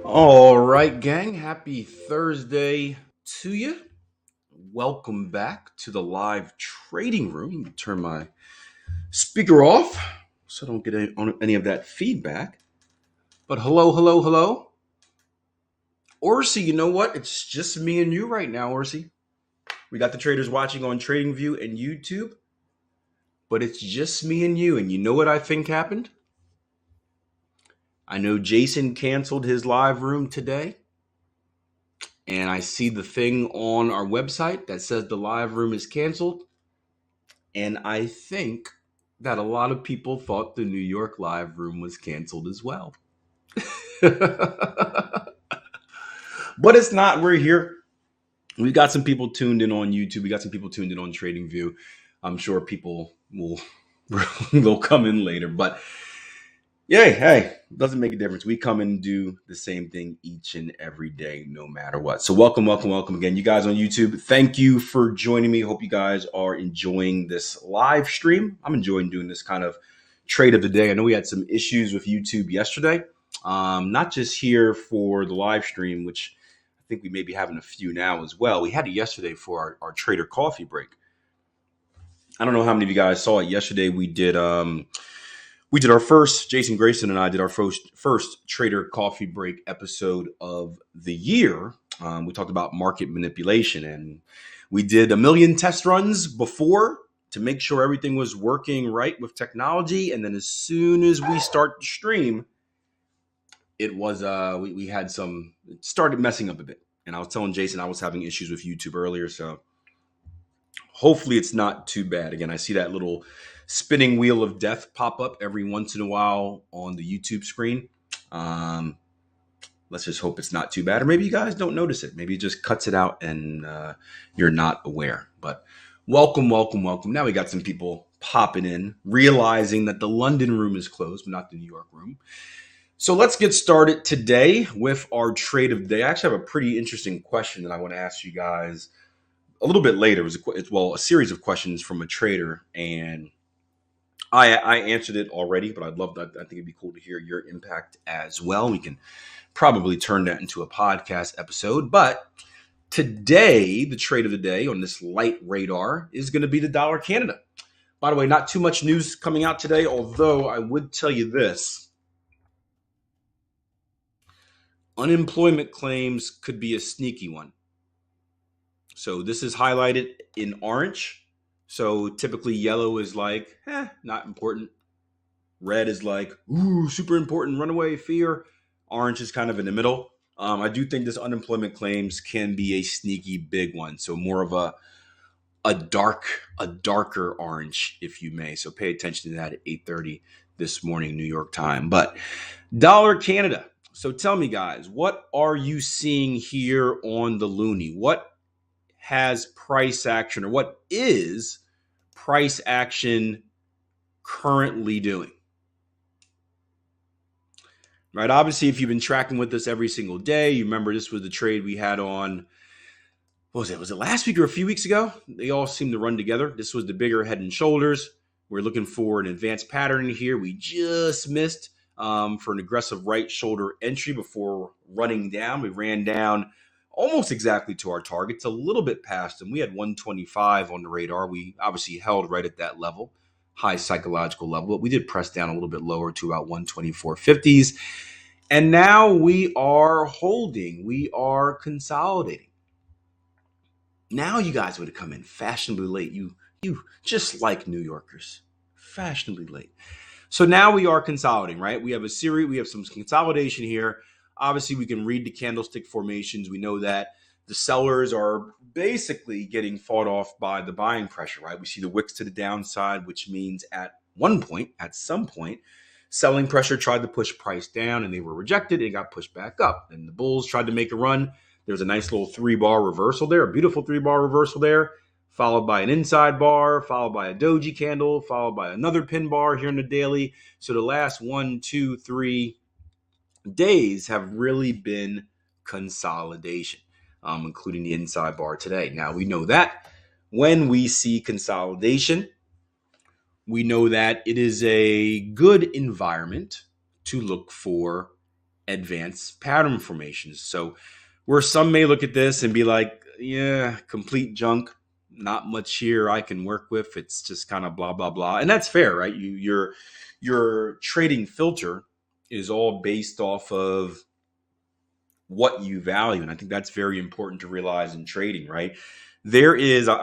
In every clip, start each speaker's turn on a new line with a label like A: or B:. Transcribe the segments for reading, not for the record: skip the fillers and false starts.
A: All right, gang. Happy Thursday to you. Welcome back to the live trading room. Let me turn my speaker off so I don't get any of that feedback. But hello, hello, hello. Orsi, you know what? It's just me and you right now, Orsi. We got the traders watching on TradingView and YouTube, but it's just me and you. And you know what I think happened? I know Jason canceled his live room today. And I see the thing on our website that says the live room is canceled. And I think that a lot of people thought the New York live room was canceled as well. But it's not. We're here. We got some people tuned in on YouTube. We got some people tuned in on TradingView. I'm sure people will they'll come in later. But yeah, hey, doesn't make a difference. We come and do the same thing each and every day, no matter what. So welcome, welcome, welcome again. You guys on YouTube, thank you for joining me. Hope you guys are enjoying this live stream. I'm enjoying doing this kind of trade of the day. I know we had some issues with YouTube yesterday. Not just here for the live stream, which I think we may be having a few now as well. We had it yesterday for our trader coffee break. I don't know how many of you guys saw it yesterday. We did our first, Jason Grayson and I did our first Trader Coffee Break episode of the year. We talked about market manipulation, and we did a million test runs before to make sure everything was working right with technology. And then as soon as we start the stream, it was we had it started messing up a bit. And I was telling Jason I was having issues with YouTube earlier, so hopefully it's not too bad. Again, I see that little spinning wheel of death pop up every once in a while on the YouTube screen. Let's just hope it's not too bad. Or maybe you guys don't notice it. Maybe it just cuts it out and you're not aware. But welcome, welcome, welcome. Now we got some people popping in, realizing that the London room is closed, but not the New York room. So let's get started today with our trade of the day. I actually have a pretty interesting question that I want to ask you guys a little bit later. It was a series of questions from a trader, and I answered it already, but I'd love that. I think it'd be cool to hear your impact as well. We can probably turn that into a podcast episode. But today, the trade of the day on this light radar is going to be the dollar Canada. By the way, not too much news coming out today, although I would tell you this. Unemployment claims could be a sneaky one. So this is highlighted in orange. So typically yellow is like, not important. Red is like, ooh, super important, runaway fear. Orange is kind of in the middle. I do think this unemployment claims can be a sneaky big one. So more of a darker orange, if you may. So pay attention to that at 8:30 this morning, New York time. But dollar Canada. So tell me, guys, what are you seeing here on the loonie? What has price action, or what is price action currently doing? Right. Obviously, if you've been tracking with us every single day, you remember this was the trade we had on, what was it? Was it last week or a few weeks ago? They all seem to run together. This was the bigger head and shoulders. We're looking for an advanced pattern here. We just missed for an aggressive right shoulder entry before running down. We ran down almost exactly to our targets, a little bit past them. We had 125 on the radar. We obviously held right at that level, high psychological level, but we did press down a little bit lower to about 124.50s. And now we are holding. We are consolidating. Now you guys would have come in fashionably late. You just like New Yorkers, fashionably late. So now we are consolidating, right? We have a series. We have some consolidation here. Obviously, we can read the candlestick formations. We know that the sellers are basically getting fought off by the buying pressure, right? We see the wicks to the downside, which means at some point, selling pressure tried to push price down and they were rejected. It got pushed back up. And the bulls tried to make a run. There's a nice little 3-bar reversal there, a beautiful 3-bar reversal there, followed by an inside bar, followed by a doji candle, followed by another pin bar here in the daily. So the last 1, 2, 3 days have really been consolidation, including the inside bar today. Now, we know that when we see consolidation, we know that it is a good environment to look for advanced pattern formations. So where some may look at this and be like, yeah, complete junk, not much here I can work with. It's just kind of blah, blah, blah. And that's fair, right? Your trading filter is all based off of what you value. And I think that's very important to realize in trading, right? There is, I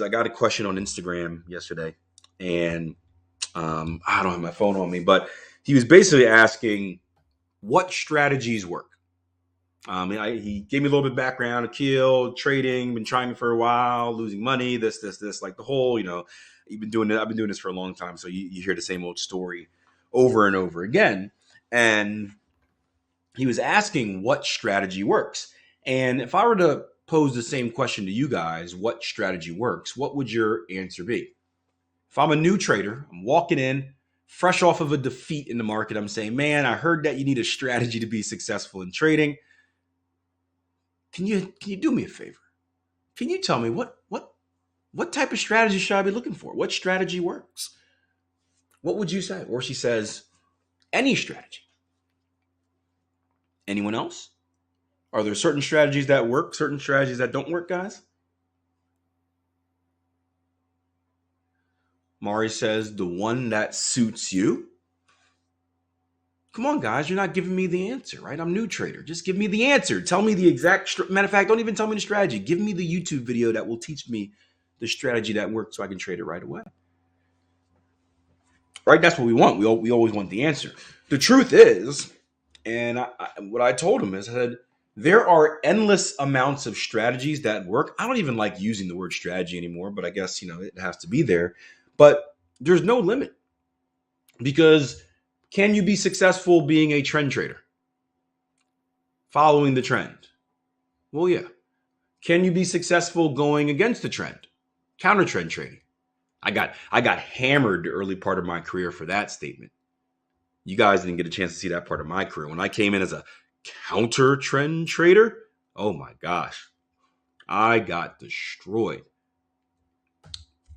A: got a question on Instagram yesterday, and I don't have my phone on me, but he was basically asking what strategies work. He gave me a little bit of background, Akil, trading, been trying for a while, losing money, this, like the whole, you've been doing it. I've been doing this for a long time. So you hear the same old story over and over again. And he was asking what strategy works. And if I were to pose the same question to you guys, what strategy works, what would your answer be? If I'm a new trader, I'm walking in, fresh off of a defeat in the market, I'm saying, man, I heard that you need a strategy to be successful in trading. Can you do me a favor? Can you tell me what type of strategy should I be looking for? What strategy works? What would you say? Or she says, any strategy. Anyone else? Are there certain strategies that work, certain strategies that don't work, guys? Mari says, the one that suits you. Come on, guys, you're not giving me the answer, right? I'm a new trader. Just give me the answer. Tell me the exact, matter of fact, don't even tell me the strategy. Give me the YouTube video that will teach me the strategy that works so I can trade it right away. Right? That's what we want. We always want the answer. The truth is, and what I told him is, I said, there are endless amounts of strategies that work. I don't even like using the word strategy anymore, but I guess, it has to be there. But there's no limit, because can you be successful being a trend trader? Following the trend? Well, yeah. Can you be successful going against the trend? Counter trend trading? I got hammered the early part of my career for that statement. You guys didn't get a chance to see that part of my career. When I came in as a counter trend trader, oh my gosh, I got destroyed.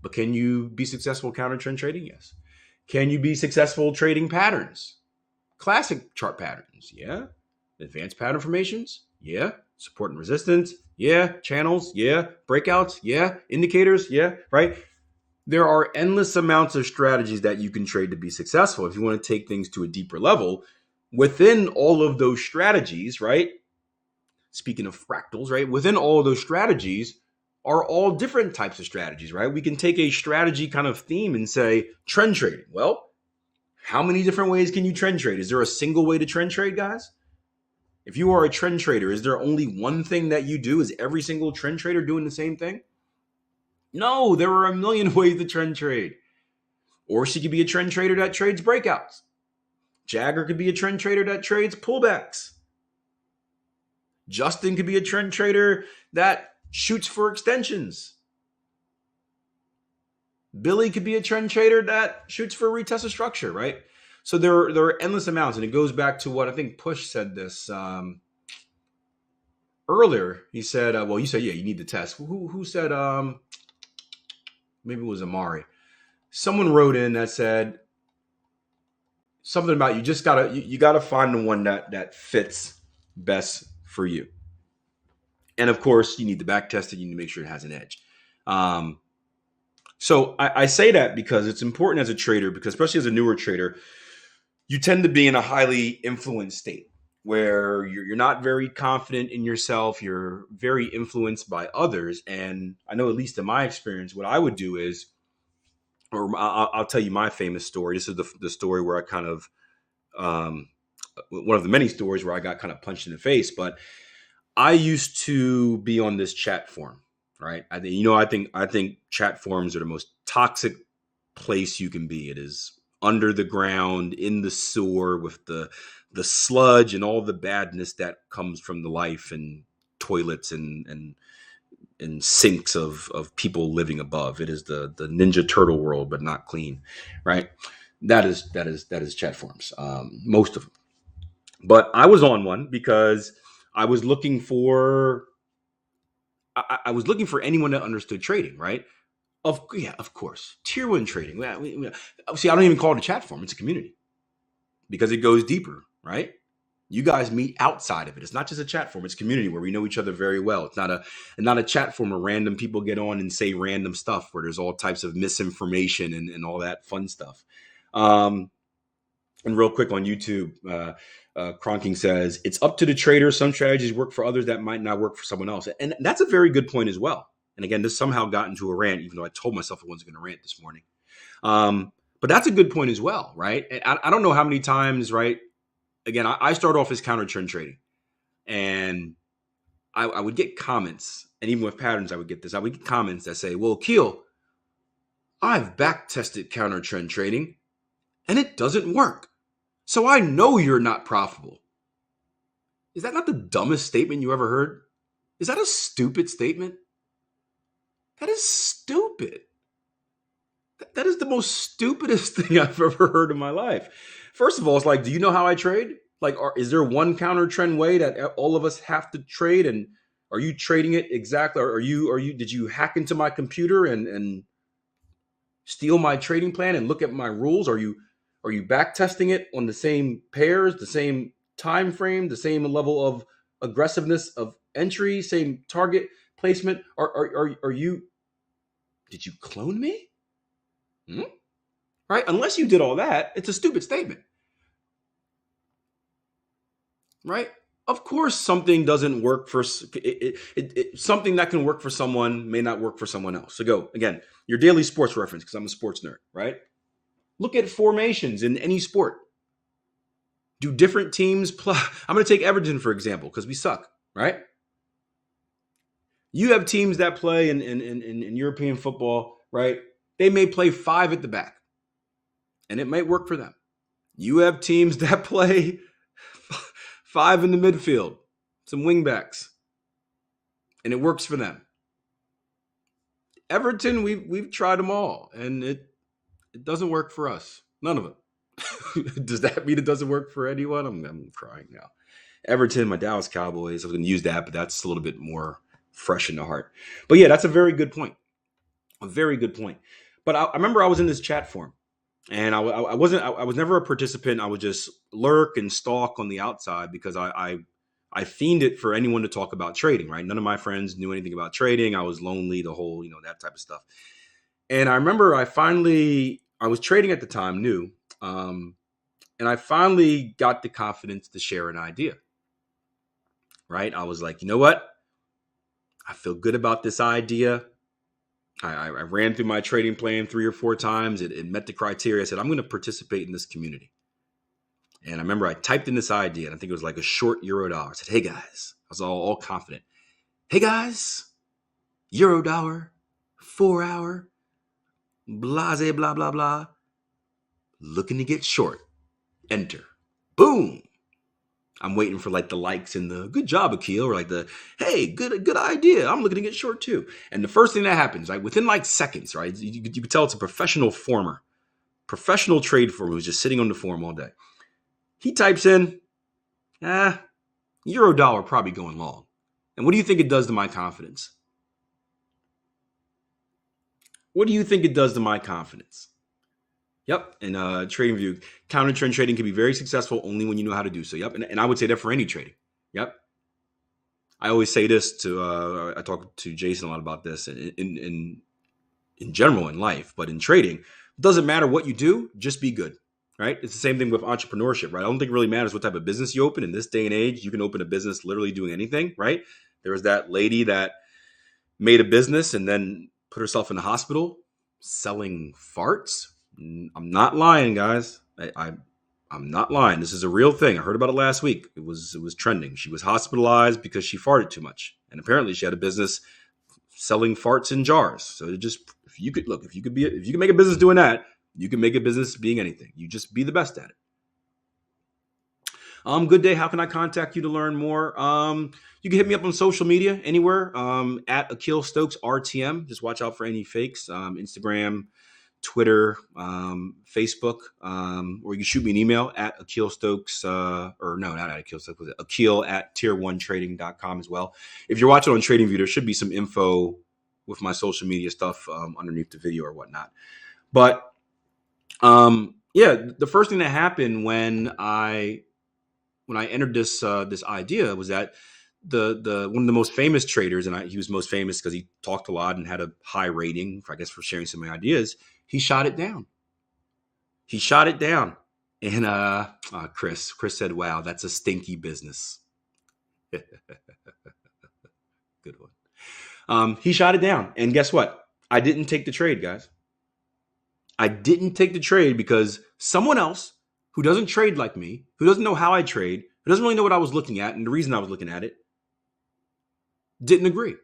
A: But can you be successful counter trend trading? Yes. Can you be successful trading patterns? Classic chart patterns? Yeah. Advanced pattern formations? Yeah. Support and resistance? Yeah. Channels? Yeah. Breakouts? Yeah. Indicators? Yeah. Right? There are endless amounts of strategies that you can trade to be successful. If you want to take things to a deeper level, within all of those strategies, right? Speaking of fractals, right? Within all of those strategies are all different types of strategies, right? We can take a strategy kind of theme and say trend trading. Well, how many different ways can you trend trade? Is there a single way to trend trade, guys? If you are a trend trader, is there only one thing that you do? Is every single trend trader doing the same thing? No, there are a million ways to trend trade. Or she could be a trend trader that trades breakouts. Jagger could be a trend trader that trades pullbacks. Justin could be a trend trader that shoots for extensions. Billy could be a trend trader that shoots for a retest of structure, right? So there are endless amounts, and it goes back to what I think Push said this earlier. He said, well, you said, yeah, you need to test. Who said, maybe it was Amari. Someone wrote in that said something about you just gotta find the one that fits best for you. And of course, you need to back test it. You need to make sure it has an edge. So I say that because it's important as a trader, because especially as a newer trader, you tend to be in a highly influenced state where you're not very confident in yourself. You're very influenced by others. And I know, at least in my experience, what I would do is, or I'll tell you my famous story. This is the story where I kind of, one of the many stories where I got kind of punched in the face, but I used to be on this chat forum, right? I think chat forums are the most toxic place you can be. It is under the ground, in the sewer, with the sludge and all the badness that comes from the life and toilets and sinks of people living above. It is the Ninja Turtle world, but not clean, right? That is chat forums, most of them. But I was on one because I was looking for anyone that understood trading, right? Of course, tier one trading. See, I don't even call it a chat forum; it's a community, because it goes deeper, right? You guys meet outside of it. It's not just a chat forum. It's community where we know each other very well. It's not a chat forum where random people get on and say random stuff where there's all types of misinformation and all that fun stuff. And real quick on YouTube, Cronking says, it's up to the trader. Some strategies work for others that might not work for someone else. And that's a very good point as well. And again, this somehow got into a rant, even though I told myself I wasn't going to rant this morning. But that's a good point as well, right? And I don't know how many times, right? Again, I start off as counter trend trading, and I would get comments, and even with patterns, I would get comments that say, well, Akil, I've back tested counter trend trading and it doesn't work. So I know you're not profitable. Is that not the dumbest statement you ever heard? Is that a stupid statement? That is stupid. That is the most stupidest thing I've ever heard in my life. First of all, it's like, do you know how I trade? Like, is there one counter trend way that all of us have to trade? And are you trading it exactly? Or did you hack into my computer and steal my trading plan and look at my rules? Are you back testing it on the same pairs, the same time frame, the same level of aggressiveness of entry, same target placement? Did you clone me? Right? Unless you did all that, it's a stupid statement. Right? Of course, something doesn't work for something that can work for someone may not work for someone else. So go again, your daily sports reference, because I'm a sports nerd, right? Look at formations in any sport. Do different teams play? I'm going to take Everton, for example, because we suck, right? You have teams that play in European football, right? They may play 5 at the back, and it might work for them. You have teams that play 5 in the midfield, some wingbacks, and it works for them. Everton, we've tried them all, and it doesn't work for us. None of it. Does that mean it doesn't work for anyone? I'm crying now. Everton, my Dallas Cowboys, I was going to use that, but that's a little bit more fresh in the heart. But yeah, that's a very good point. A very good point. But I remember I was in this chat forum, and I was never a participant. I would just lurk and stalk on the outside because I fiend it for anyone to talk about trading, right? None of my friends knew anything about trading. I was lonely, the whole, that type of stuff. And I remember I was trading at the time, new, and I finally got the confidence to share an idea, right? I was like, you know what? I feel good about this idea. I ran through my trading plan 3 or 4 times. It met the criteria. I said, I'm going to participate in this community. And I remember I typed in this idea, and I think it was like a short Eurodollar. I said, hey, guys. I was all confident. Hey, guys. Eurodollar, 4 hour, blase, blah, blah, blah. Looking to get short. Enter. Boom. I'm waiting for like the likes and the good job, Akil, or like the, hey, good idea. I'm looking to get short too. And the first thing that happens, right, within like seconds, right, you can tell it's a professional trade former who's just sitting on the forum all day. He types in, Eurodollar probably going long. And what do you think it does to my confidence? What do you think it does to my confidence? Yep. And trading view, counter trend trading can be very successful only when you know how to do so. Yep. And I would say that for any trading. Yep. I always say this to, I talk to Jason a lot about this in general in life, but in trading, it doesn't matter what you do, just be good, right? It's the same thing with entrepreneurship, right? I don't think it really matters what type of business you open. In this day and age, you can open a business literally doing anything, right? There was that lady that made a business and then put herself in the hospital selling farts. I'm not lying, guys. I'm not lying. This is a real thing. I heard about it last week. It was trending. She was hospitalized because she farted too much, and apparently she had a business selling farts in jars. So if you could make a business doing that, you can make a business being anything. You just be the best at it. Good day. How can I contact you to learn more? You can hit me up on social media anywhere. At Akil Stokes RTM. Just watch out for any fakes. Instagram, Twitter, Facebook, or you can shoot me an email at Akil Stokes, or no, not at Akil Stokes, Akil at tier1trading.com as well. If you're watching on TradingView, there should be some info with my social media stuff underneath the video or whatnot. But yeah, the first thing that happened when I I entered this this idea was that the one of the most famous traders, and he was most famous because he talked a lot and had a high rating, I guess, for sharing so many ideas. He shot it down. He shot it down. And Chris said, "Wow, that's a stinky business." Good one. He shot it down. And guess what? I didn't take the trade, guys. I didn't take the trade because someone else who doesn't trade like me, who doesn't know how I trade, who doesn't really know what I was looking at and the reason I was looking at it, didn't agree.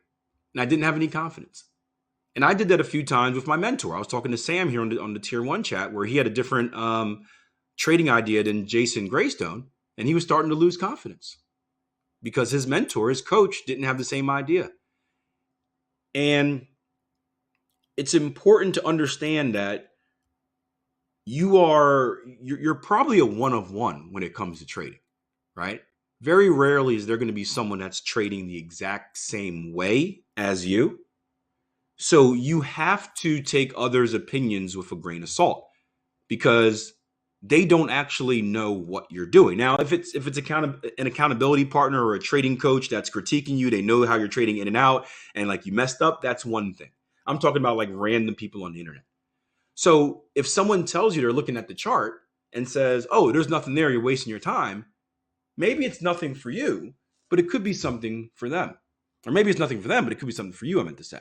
A: And I didn't have any confidence. And I did that a few times with my mentor. I was talking to Sam here on the Tier 1 chat where he had a different trading idea than Jason Greystone, and he was starting to lose confidence because his mentor, his coach, didn't have the same idea. And it's important to understand that you're probably a one of one when it comes to trading, right? Very rarely is there going to be someone that's trading the exact same way as you. So you have to take others' opinions with a grain of salt because they don't actually know what you're doing. Now, if it's an accountability partner or a trading coach that's critiquing you, they know how you're trading in and out, and like you messed up, that's one thing. I'm talking about like random people on the internet. So if someone tells you they're looking at the chart and says, "Oh, there's nothing there, you're wasting your time," maybe it's nothing for you, but it could be something for them. Or maybe it's nothing for them, but it could be something for you, I meant to say.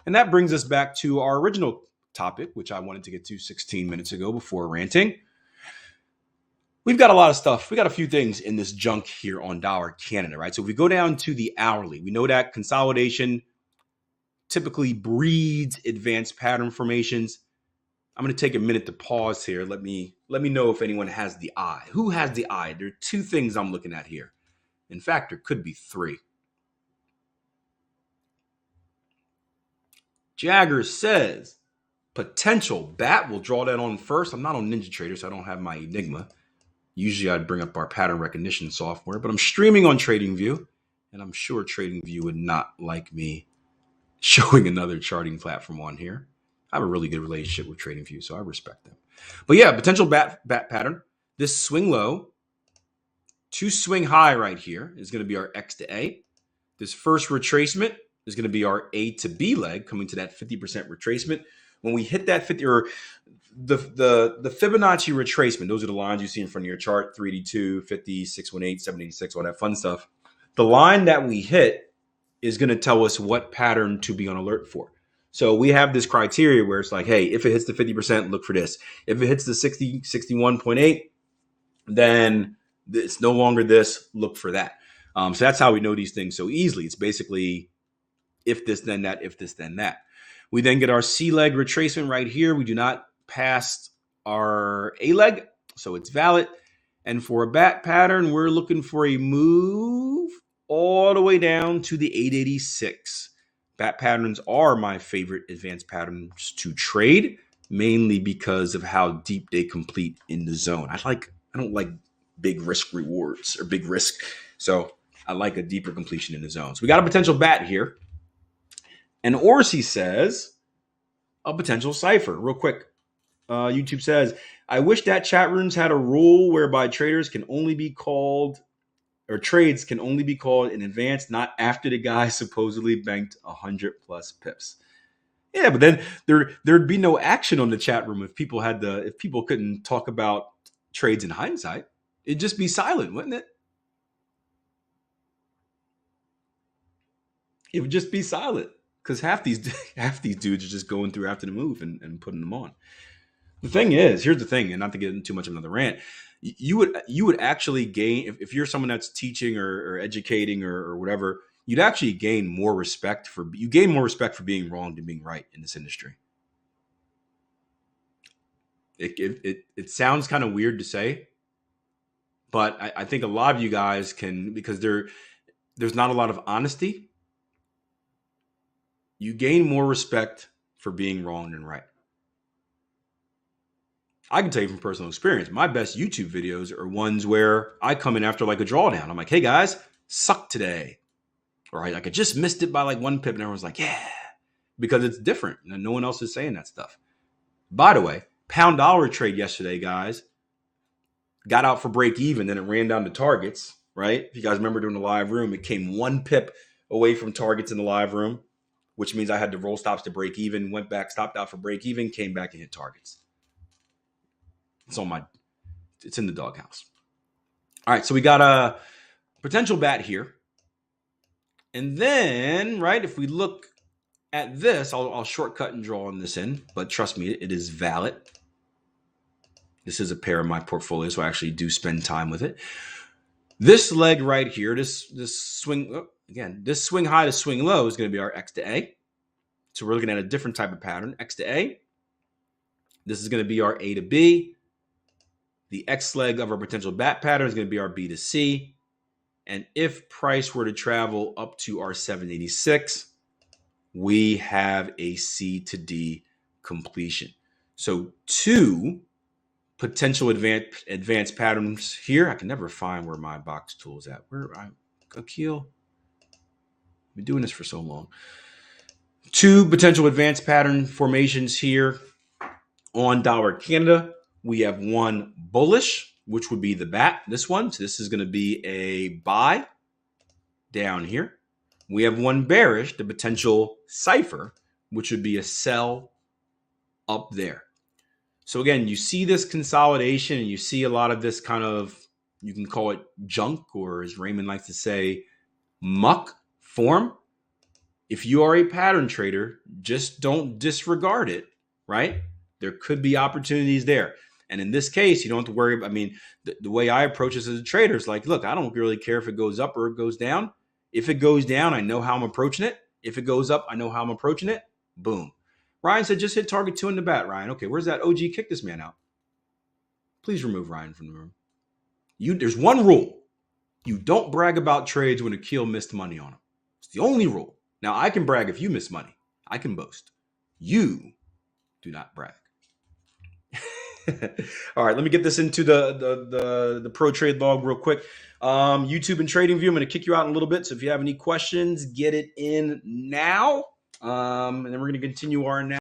A: And that brings us back to our original topic, which I wanted to get to 16 minutes ago before ranting. We've got a lot of stuff. We got a few things in this junk here on Dollar Canada, right? So if we go down to the hourly, we know that consolidation typically breeds advanced pattern formations. I'm going to take a minute to pause here. Let me know if anyone has the eye. Who has the eye? There are two things I'm looking at here. In fact, there could be three. Jagger says, potential bat. We'll draw that on first. I'm not on NinjaTrader, so I don't have my Enigma. Usually I'd bring up our pattern recognition software, but I'm streaming on TradingView, and I'm sure TradingView would not like me showing another charting platform on here. I have a really good relationship with TradingView, so I respect them. But yeah, potential bat pattern. This swing low to swing high right here is going to be our X to A. This first retracement is going to be our A to B leg, coming to that 50% retracement. When we hit that 50 or the Fibonacci retracement, those are the lines you see in front of your chart, 382, 50, 618, 786, all that fun stuff. The line that we hit is going to tell us what pattern to be on alert for. So we have this criteria where it's like, hey, if it hits the 50%, look for this. If it hits the 60, 61.8, then it's no longer this, look for that. So that's how we know these things so easily. It's basically if this, then that, if this, then that. We then get our C leg retracement right here. We do not pass our A leg, so it's valid. And for a bat pattern, we're looking for a move all the way down to the 886. Bat patterns are my favorite advanced patterns to trade, mainly because of how deep they complete in the zone. I don't like big risk rewards or big risk. So I like a deeper completion in the zone. So we got a potential bat here. And Orsi says a potential cipher. Real quick, YouTube says, I wish that chat rooms had a rule whereby traders can only be called, or trades can only be called in advance, not after the guy supposedly banked 100 plus pips. Yeah, but then there'd be no action on the chat room if people couldn't talk about trades in hindsight. It'd just be silent, wouldn't it? It would just be silent because half these dudes are just going through after the move and putting them on. The thing is, here's the thing, and not to get into too much of another rant, you would actually gain if you're someone that's teaching or educating or whatever, you'd actually gain more respect for being wrong than being right in this industry. It sounds kind of weird to say, but I think a lot of you guys can, because there's not a lot of honesty. You gain more respect for being wrong than right. I can tell you from personal experience, my best YouTube videos are ones where I come in after like a drawdown. I'm like, hey guys, suck today. Or I just missed it by like one pip and everyone's like, yeah, because it's different and no one else is saying that stuff. By the way, pound dollar trade yesterday, guys. got out for break even, then it ran down to targets, right? If you guys remember during the live room, it came 1 pip away from targets in the live room, which means I had to roll stops to break even, went back, stopped out for break even, came back and hit targets. It's in the doghouse. All right, so we got a potential bat here. And then, right, if we look at this, I'll shortcut and draw on this in, but trust me, it is valid. This is a pair in my portfolio, so I actually do spend time with it. This leg right here, this swing, again, this swing high to swing low is going to be our X to A. So we're looking at a different type of pattern, X to A. This is going to be our A to B. The X leg of our potential bat pattern is going to be our B to C. And if price were to travel up to our 786, we have a C to D completion. So 2 potential advanced patterns here. I can never find where my box tool is at. Akil? I've been doing this for so long. 2 potential advanced pattern formations here on dollar Canada. We have 1 bullish, which would be the bat, this one. So this is going to be a buy down here. We have 1 bearish, the potential cipher, which would be a sell up there. So again, you see this consolidation and you see a lot of this kind of, you can call it junk, or as Raymond likes to say, muck form. If you are a pattern trader, just don't disregard it, right? There could be opportunities there. And in this case, you don't have to worry about, the way I approach this as a trader is like, look, I don't really care if it goes up or it goes down. If it goes down, I know how I'm approaching it. If it goes up, I know how I'm approaching it. Boom. Ryan said, just hit target 2 in the bat, Ryan. Okay, where's that OG kick this man out? Please remove Ryan from the room. There's one rule. You don't brag about trades when Akil missed money on them. It's the only rule. Now, I can brag if you miss money. I can boast. You do not brag. All right, let me get this into the pro trade log real quick. YouTube and trading view, I'm going to kick you out in a little bit. So if you have any questions, get it in now. And then we're going to continue our analysis.